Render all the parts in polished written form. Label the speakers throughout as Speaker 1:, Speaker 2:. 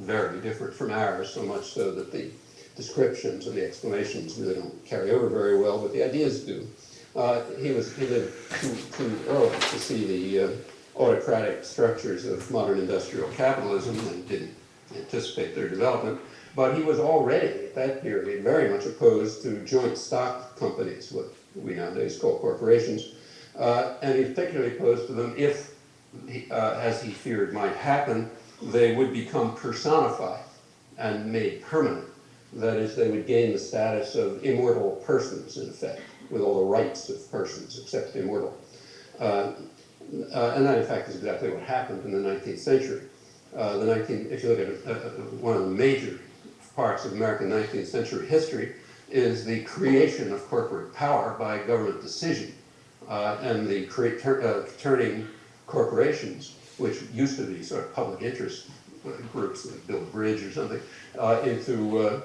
Speaker 1: very different from ours, so much so that the descriptions and the explanations really don't carry over very well, but the ideas do. He lived too early to see the autocratic structures of modern industrial capitalism and didn't anticipate their development. But he was already, at that period, very much opposed to joint stock companies, what we nowadays call corporations, and he particularly opposed to them if, as he feared might happen, they would become personified and made permanent. That is, they would gain the status of immortal persons, in effect, with all the rights of persons except immortal. And that, in fact, is exactly what happened in the 19th century. If you look at one of the major parts of American 19th century history, is the creation of corporate power by government decision, and the turning corporations, which used to be sort of public interest groups like build a bridge or something, into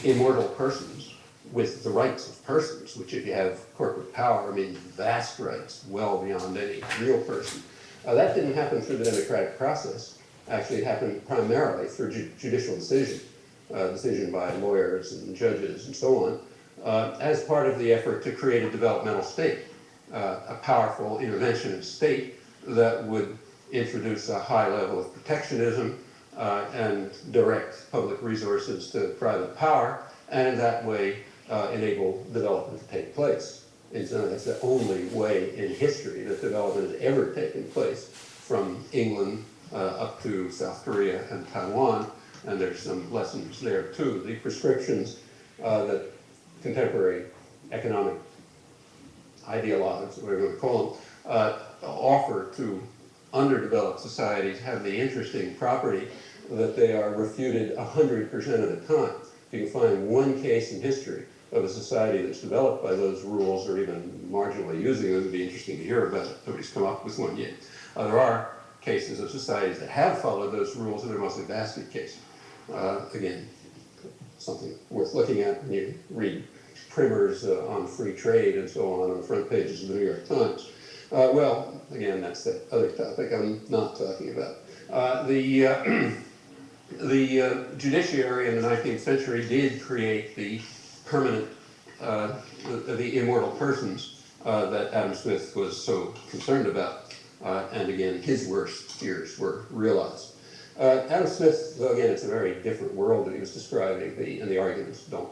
Speaker 1: immortal persons with the rights of persons, which if you have corporate power means vast rights, well beyond any real person. That didn't happen through the democratic process. Actually, it happened primarily through judicial decision, decision by lawyers and judges and so on, as part of the effort to create a developmental state, a powerful interventionist state that would introduce a high level of protectionism and direct public resources to private power, and in that way enable development to take place. That's the only way in history that development has ever taken place, from England up to South Korea and Taiwan, and there's some lessons there too. The prescriptions that contemporary economic ideologues, whatever you want to call them, offer to underdeveloped societies have the interesting property that they are refuted 100% of the time. If you can find one case in history of a society that's developed by those rules or even marginally using them, it would be interesting to hear about it. Nobody's come up with one yet. There are cases of societies that have followed those rules, and they're mostly basket cases. Again, something worth looking at when you read primers on free trade and so on the front pages of the New York Times. Well, again, that's the other topic I'm not talking about. The judiciary in the 19th century did create the permanent, the immortal persons that Adam Smith was so concerned about. And again, his worst fears were realized. Adam Smith, though again, it's a very different world that he was describing, and the arguments don't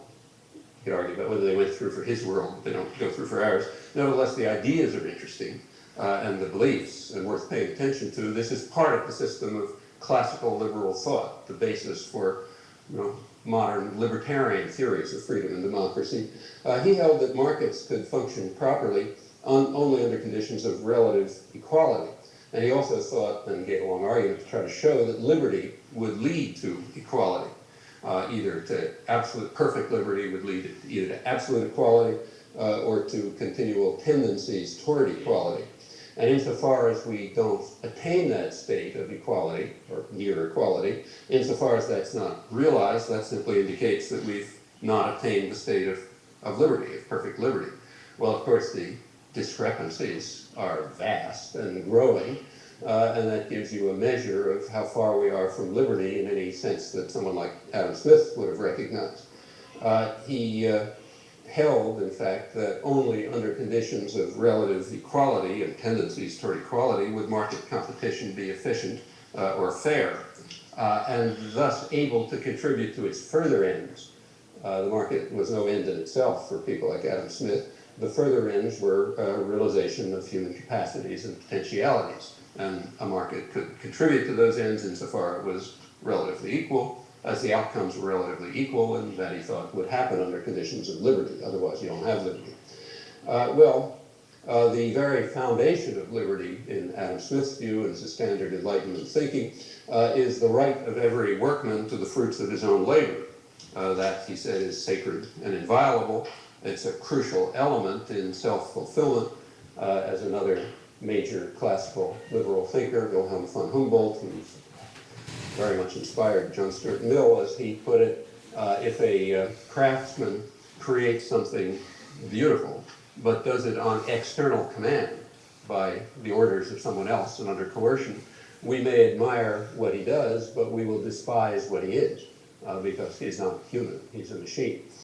Speaker 1: get argued about whether they went through for his world, they don't go through for ours. Nevertheless, the ideas are interesting, and the beliefs, and worth paying attention to. This is part of the system of classical liberal thought, the basis for modern libertarian theories of freedom and democracy. He held that markets could function properly only under conditions of relative equality. And he also thought, and gave a long argument to try to show, that liberty would lead to equality. Either to absolute perfect liberty would lead either to absolute equality or to continual tendencies toward equality. And insofar as we don't attain that state of equality, or near equality, insofar as that's not realized, that simply indicates that we've not attained the state of liberty, of perfect liberty. Well, of course, the discrepancies are vast and growing, and that gives you a measure of how far we are from liberty in any sense that someone like Adam Smith would have recognized. He held, in fact, that only under conditions of relative equality and tendencies toward equality would market competition be efficient or fair, and thus able to contribute to its further ends. The market was no end in itself for people like Adam Smith. The further ends were realization of human capacities and potentialities, and a market could contribute to those ends insofar it was relatively equal, as the outcomes were relatively equal, and that he thought would happen under conditions of liberty. Otherwise, you don't have liberty. The very foundation of liberty in Adam Smith's view, and his standard Enlightenment thinking, is the right of every workman to the fruits of his own labor. That, he said, is sacred and inviolable. It's a crucial element in self-fulfillment, as another major classical liberal thinker, Wilhelm von Humboldt, who very much inspired John Stuart Mill, as he put it, if a craftsman creates something beautiful, but does it on external command by the orders of someone else and under coercion, we may admire what he does, but we will despise what he is, because he's not human, he's a machine.